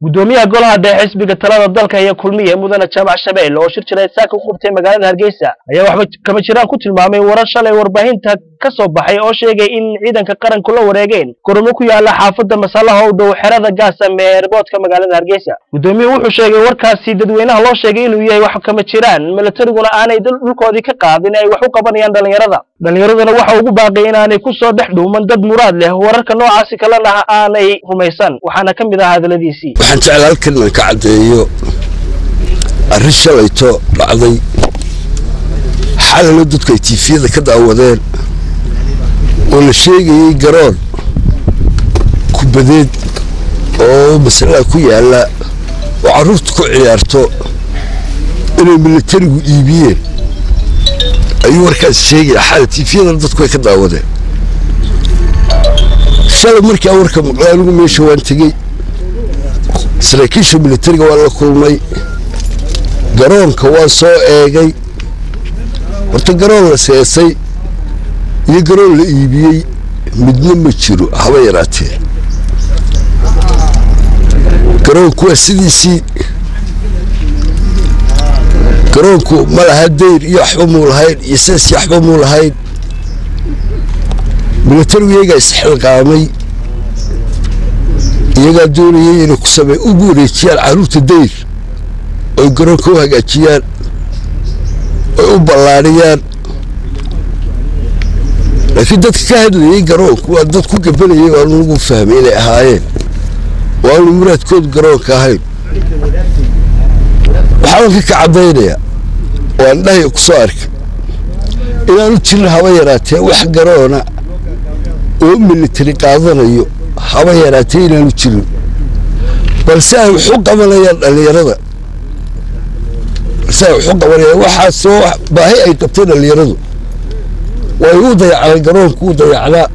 gudoomiyaha golaha dhexe xisbiga talada dalka iyo kulmiye mudane Jaamac Shabeelle oo shir jiray saaka ku qabtay magaalada Hargeysa ayaa waxba kama jiraan ku tilmaamay warar shalay warbaahinta ka soo baxay oo sheegay in ciidanka qaranku la wareegeen gormo ku yaala xaafadda Masalaha oo dhow xerada Gaasam ee airportka magaalada Hargeysa. Gudoomiyuhu wuxuu sheegay warkaasi dadweynaha loo sheegay inuu yahay wax kama jiraan milatariguna aanay dhulkoodii ka qaadin ay wax u qabanayaan dhalinyaradana waxa ugu baaqay inaanay ku soo dhex dhuuman dad muraad leh wararka noocaas kalena aanay rumaysan waxaana kamid ah hadaladiisii. waxaan jecel halkan ka cadeeyo arrin shalayto dhacday xalalo dadku ay TV-da ka daawadeen oo la sheegay garoon kubadeed oo Masalaha ku yaala oo carruurtu ku ciyaarto inay militarigu iibiyeen ayuu warkaas sheegay xal TV-da dadku ay ka daawadeen shalay markii warka maqlaanigu meesha waan tagay saraakiisha militariga waa la kulmay garoonka waa soo eegay horta garoon la seesay iyo garoon la iibiyey midna ma jiro haba yaraatee garoonku waa sidiisii garoonku ma laha dayr iyo waxba muu lahayn iyo sees waxba muu lahayn militarigu iyagaa isxilqaamay iyagaa doonayay inay ku samey ugu wareejiyaan carruurta dayr oo garoonka u hagaajiyaan oo u ballaariyaan laakiin dadka ka hadlayay garoonku waa dad ku gabanayay oo aan ugu fahmay inay ahaayeen oo aan muraadkoodu garoonka ahayn waxaan ka cadaynayaa oo aan dhahay ku soo arkay inaanu jirin haba yaraatee wax garoona oo militari qaadanayo haba yaraatee inaanu jirin balse ay wax u qabanayaan dhalinyarada waxaasoo baahi ay qabteen dhalinyaradu way u dayacday garoonku u dayacdaa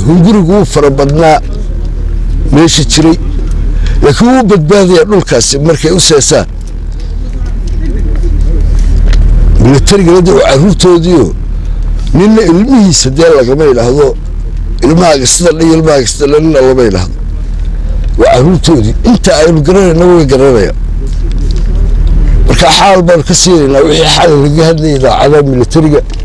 hungurigu wuu fara badnaa meesha jiray laakiin wuu badbaadaya dhulkaasi markay u seesaan militarigana dee carruurtoodiio ninna ilmihiisa dee lagama idhaahdo ilmahaaga sida dhan ilmahaaga sida dhan nina lama idhaahdo waa carruurtoodii inta aynu garanayna way garanayaan marka xaal baan ka siinaynaa wixii xal laga hadlayay idaacadaha militariga